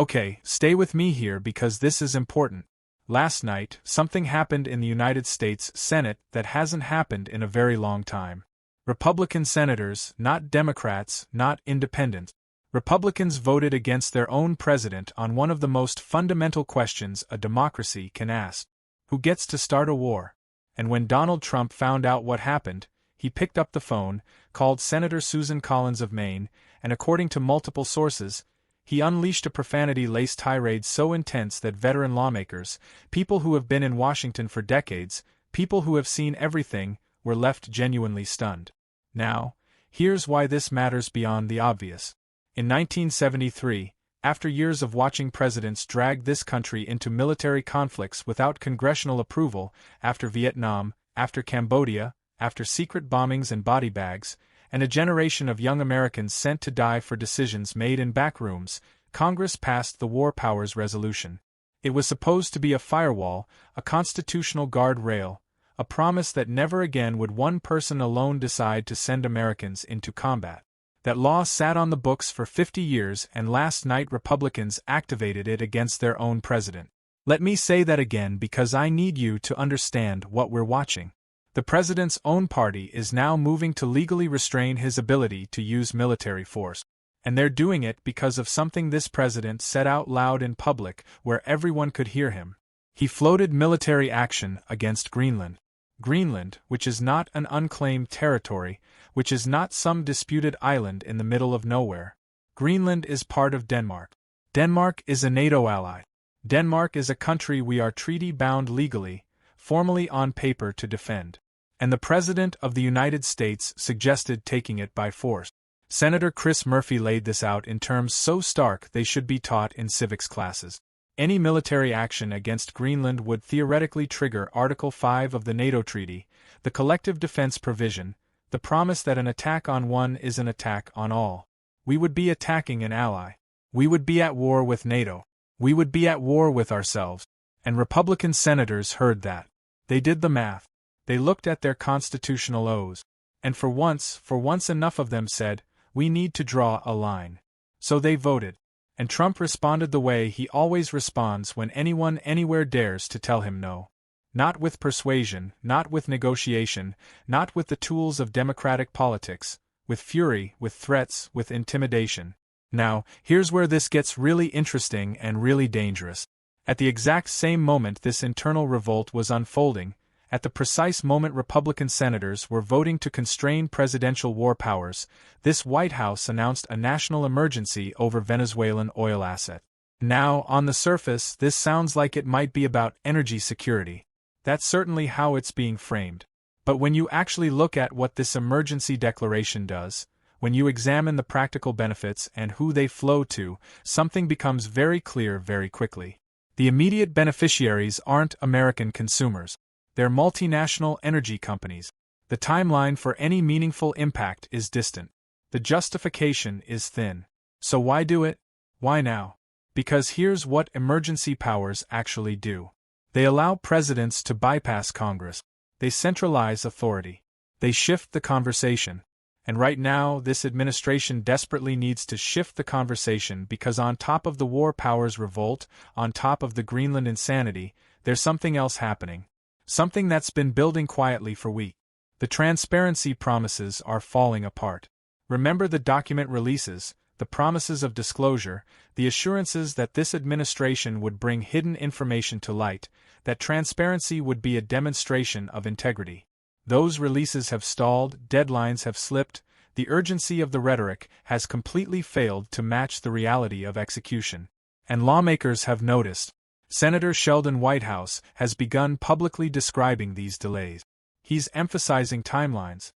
Okay, stay with me here because this is important. Last night, something happened in the United States Senate that hasn't happened in a very long time. Republican senators, not Democrats, not independents, Republicans voted against their own president on one of the most fundamental questions a democracy can ask. Who gets to start a war? And when Donald Trump found out what happened, he picked up the phone, called Senator Susan Collins of Maine, and according to multiple sources, he unleashed a profanity-laced tirade so intense that veteran lawmakers, people who have been in Washington for decades, people who have seen everything, were left genuinely stunned. Now, here's why this matters beyond the obvious. In 1973, after years of watching presidents drag this country into military conflicts without congressional approval, after Vietnam, after Cambodia, after secret bombings and body bags, and a generation of young Americans sent to die for decisions made in back rooms, Congress passed the War Powers Resolution. It was supposed to be a firewall, a constitutional guardrail, a promise that never again would one person alone decide to send Americans into combat. That law sat on the books for 50 years, and last night Republicans activated it against their own president. Let me say that again because I need you to understand what we're watching. The president's own party is now moving to legally restrain his ability to use military force. And they're doing it because of something this president said out loud in public where everyone could hear him. He floated military action against Greenland. Greenland, which is not an unclaimed territory, which is not some disputed island in the middle of nowhere. Greenland is part of Denmark. Denmark is a NATO ally. Denmark is a country we are treaty-bound legally, formally on paper to defend. And the President of the United States suggested taking it by force. Senator Chris Murphy laid this out in terms so stark they should be taught in civics classes. Any military action against Greenland would theoretically trigger Article 5 of the NATO Treaty, the collective defense provision, the promise that an attack on one is an attack on all. We would be attacking an ally. We would be at war with NATO. We would be at war with ourselves. And Republican senators heard that. They did the math. They looked at their constitutional oaths. And for once enough of them said, we need to draw a line. So they voted. And Trump responded the way he always responds when anyone anywhere dares to tell him no. Not with persuasion, not with negotiation, not with the tools of democratic politics, with fury, with threats, with intimidation. Now, here's where this gets really interesting and really dangerous. At the exact same moment this internal revolt was unfolding, at the precise moment Republican senators were voting to constrain presidential war powers, this White House announced a national emergency over Venezuelan oil asset. Now, on the surface, this sounds like it might be about energy security. That's certainly how it's being framed. But when you actually look at what this emergency declaration does, when you examine the practical benefits and who they flow to, something becomes very clear very quickly. The immediate beneficiaries aren't American consumers. They're multinational energy companies. The timeline for any meaningful impact is distant. The justification is thin. So why do it? Why now? Because here's what emergency powers actually do. They allow presidents to bypass Congress. They centralize authority. They shift the conversation. And right now, this administration desperately needs to shift the conversation because on top of the war powers revolt, on top of the Greenland insanity, there's something else happening. Something that's been building quietly for weeks. The transparency promises are falling apart. Remember the document releases, the promises of disclosure, the assurances that this administration would bring hidden information to light, that transparency would be a demonstration of integrity. Those releases have stalled, deadlines have slipped, the urgency of the rhetoric has completely failed to match the reality of execution. And lawmakers have noticed. Senator Sheldon Whitehouse has begun publicly describing these delays. He's emphasizing timelines.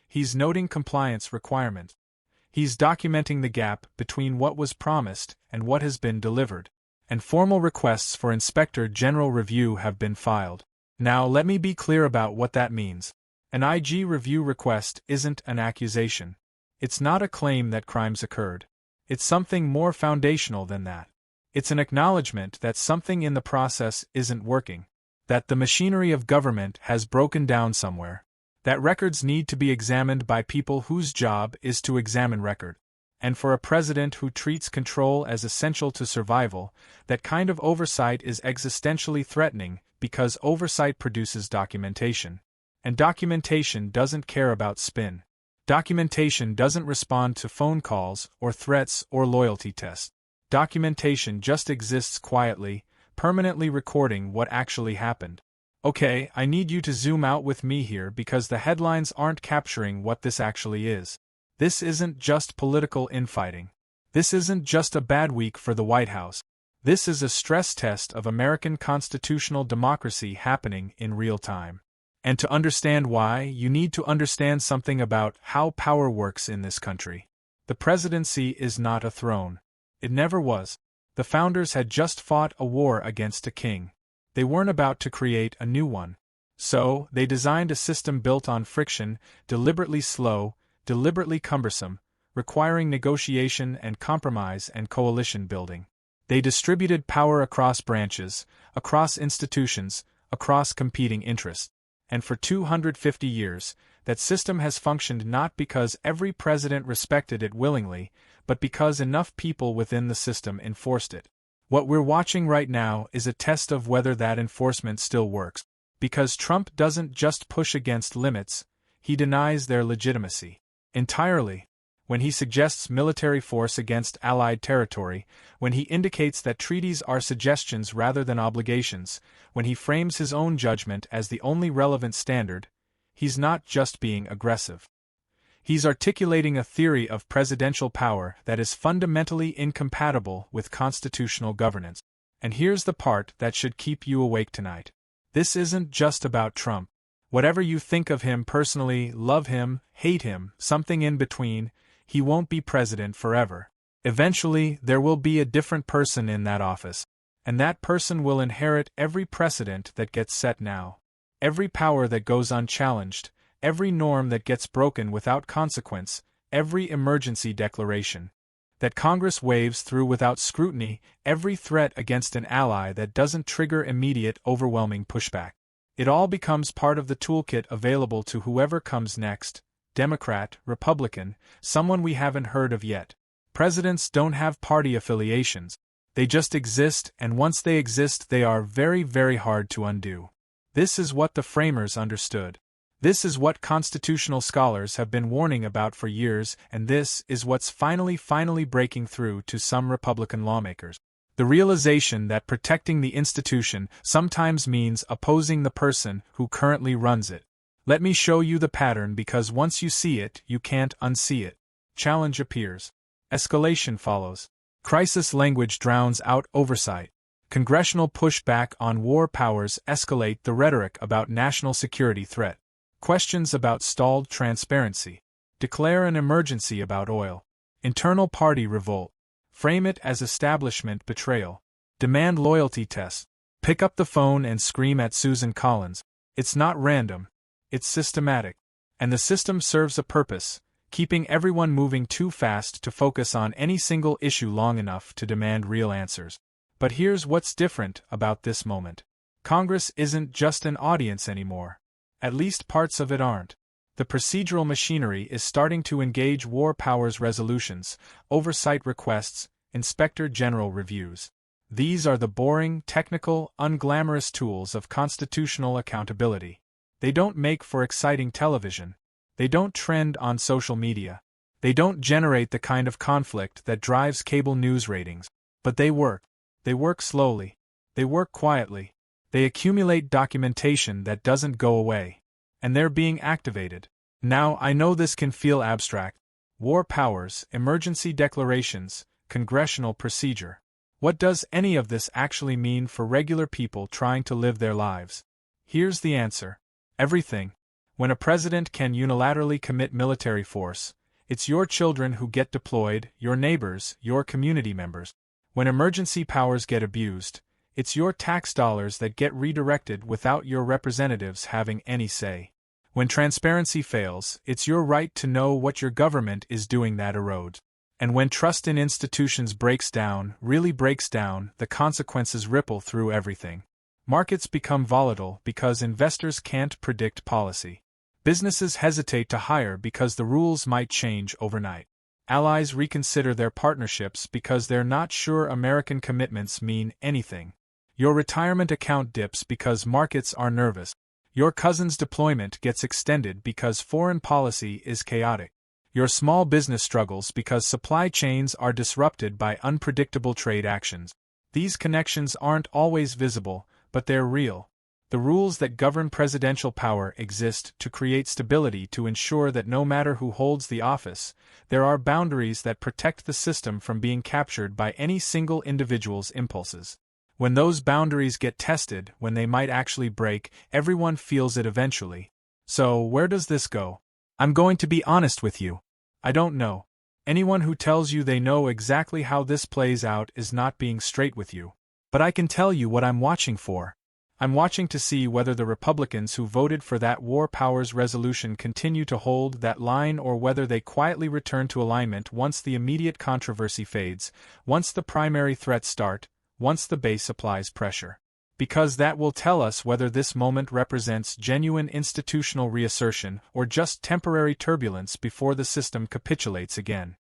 He's noting compliance requirements. He's documenting the gap between what was promised and what has been delivered. And formal requests for Inspector General review have been filed. Now let me be clear about what that means. An IG review request isn't an accusation. It's not a claim that crimes occurred. It's something more foundational than that. It's an acknowledgement that something in the process isn't working. That the machinery of government has broken down somewhere. That records need to be examined by people whose job is to examine record. And for a president who treats control as essential to survival, that kind of oversight is existentially threatening because oversight produces documentation. And documentation doesn't care about spin. Documentation doesn't respond to phone calls or threats or loyalty tests. Documentation just exists quietly, permanently recording what actually happened. Okay, I need you to zoom out with me here because the headlines aren't capturing what this actually is. This isn't just political infighting. This isn't just a bad week for the White House. This is a stress test of American constitutional democracy happening in real time. And to understand why, you need to understand something about how power works in this country. The presidency is not a throne. It never was. The founders had just fought a war against a king. They weren't about to create a new one. So, they designed a system built on friction, deliberately slow, deliberately cumbersome, requiring negotiation and compromise and coalition building. They distributed power across branches, across institutions, across competing interests. And for 250 years, that system has functioned not because every president respected it willingly, but because enough people within the system enforced it. What we're watching right now is a test of whether that enforcement still works. Because Trump doesn't just push against limits, he denies their legitimacy. Entirely. When he suggests military force against allied territory, when he indicates that treaties are suggestions rather than obligations, when he frames his own judgment as the only relevant standard, he's not just being aggressive. He's articulating a theory of presidential power that is fundamentally incompatible with constitutional governance. And here's the part that should keep you awake tonight. This isn't just about Trump. Whatever you think of him personally, love him, hate him, something in between, he won't be president forever. Eventually, there will be a different person in that office, and that person will inherit every precedent that gets set now. Every power that goes unchallenged, every norm that gets broken without consequence, every emergency declaration that Congress waves through without scrutiny, every threat against an ally that doesn't trigger immediate, overwhelming pushback. It all becomes part of the toolkit available to whoever comes next. Democrat, Republican, someone we haven't heard of yet. Presidents don't have party affiliations. They just exist, and once they exist, they are very, very hard to undo. This is what the framers understood. This is what constitutional scholars have been warning about for years, and this is what's finally breaking through to some Republican lawmakers. The realization that protecting the institution sometimes means opposing the person who currently runs it. Let me show you the pattern because once you see it, you can't unsee it. Challenge appears. Escalation follows. Crisis language drowns out oversight. Congressional pushback on war powers escalate the rhetoric about national security threat. Questions about stalled transparency. Declare an emergency about oil. Internal party revolt. Frame it as establishment betrayal. Demand loyalty tests. Pick up the phone and scream at Susan Collins. It's not random. It's systematic. And the system serves a purpose, keeping everyone moving too fast to focus on any single issue long enough to demand real answers. But here's what's different about this moment. Congress isn't just an audience anymore. At least parts of it aren't. The procedural machinery is starting to engage war powers resolutions, oversight requests, inspector general reviews. These are the boring, technical, unglamorous tools of constitutional accountability. They don't make for exciting television. They don't trend on social media. They don't generate the kind of conflict that drives cable news ratings. But they work. They work slowly. They work quietly. They accumulate documentation that doesn't go away. And they're being activated. Now, I know this can feel abstract. War powers, emergency declarations, congressional procedure. What does any of this actually mean for regular people trying to live their lives? Here's the answer. Everything. When a president can unilaterally commit military force, it's your children who get deployed, your neighbors, your community members. When emergency powers get abused, it's your tax dollars that get redirected without your representatives having any say. When transparency fails, it's your right to know what your government is doing that erodes. And when trust in institutions breaks down, really breaks down, the consequences ripple through everything. Markets become volatile because investors can't predict policy. Businesses hesitate to hire because the rules might change overnight. Allies reconsider their partnerships because they're not sure American commitments mean anything. Your retirement account dips because markets are nervous. Your cousin's deployment gets extended because foreign policy is chaotic. Your small business struggles because supply chains are disrupted by unpredictable trade actions. These connections aren't always visible, but they're real. The rules that govern presidential power exist to create stability, to ensure that no matter who holds the office, there are boundaries that protect the system from being captured by any single individual's impulses. When those boundaries get tested, when they might actually break, everyone feels it eventually. So, where does this go? I'm going to be honest with you. I don't know. Anyone who tells you they know exactly how this plays out is not being straight with you. But I can tell you what I'm watching for. I'm watching to see whether the Republicans who voted for that war powers resolution continue to hold that line, or whether they quietly return to alignment once the immediate controversy fades, once the primary threats start, once the base applies pressure. Because that will tell us whether this moment represents genuine institutional reassertion or just temporary turbulence before the system capitulates again.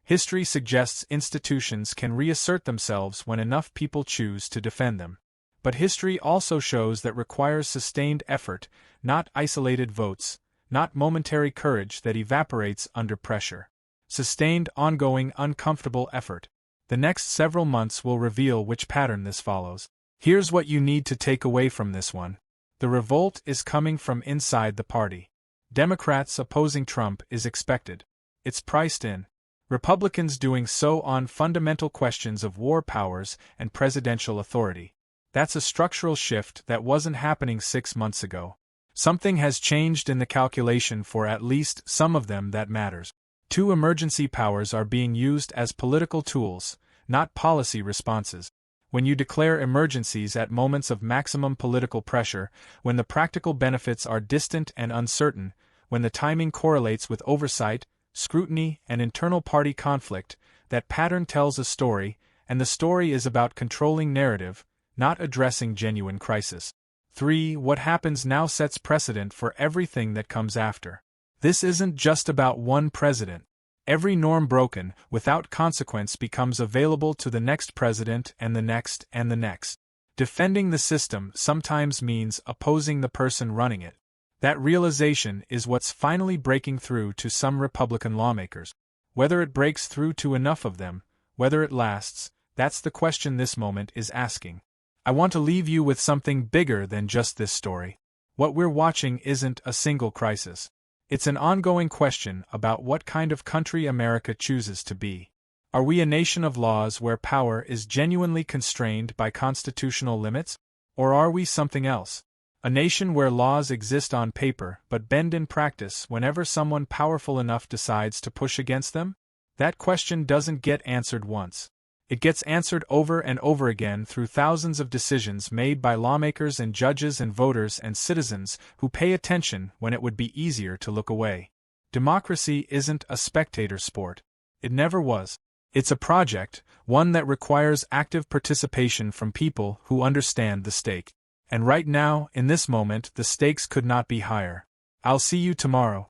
History suggests institutions can reassert themselves when enough people choose to defend them. But history also shows that requires sustained effort, not isolated votes, not momentary courage that evaporates under pressure. Sustained, ongoing, uncomfortable effort. The next several months will reveal which pattern this follows. Here's what you need to take away from this one. The revolt is coming from inside the party. Democrats opposing Trump is expected. It's priced in. Republicans doing so on fundamental questions of war powers and presidential authority. That's a structural shift that wasn't happening 6 months ago. Something has changed in the calculation for at least some of them that matters. 2 emergency powers are being used as political tools, not policy responses. When you declare emergencies at moments of maximum political pressure, when the practical benefits are distant and uncertain, when the timing correlates with oversight, scrutiny, and internal party conflict, that pattern tells a story, and the story is about controlling narrative, not addressing genuine crisis. 3. What happens now sets precedent for everything that comes after. This isn't just about one president. Every norm broken, without consequence, becomes available to the next president and the next and the next. Defending the system sometimes means opposing the person running it. That realization is what's finally breaking through to some Republican lawmakers. Whether it breaks through to enough of them, whether it lasts, that's the question this moment is asking. I want to leave you with something bigger than just this story. What we're watching isn't a single crisis. It's an ongoing question about what kind of country America chooses to be. Are we a nation of laws where power is genuinely constrained by constitutional limits? Or are we something else? A nation where laws exist on paper but bend in practice whenever someone powerful enough decides to push against them? That question doesn't get answered once. It gets answered over and over again through thousands of decisions made by lawmakers and judges and voters and citizens who pay attention when it would be easier to look away. Democracy isn't a spectator sport. It never was. It's a project, one that requires active participation from people who understand the stake. And right now, in this moment, the stakes could not be higher. I'll see you tomorrow.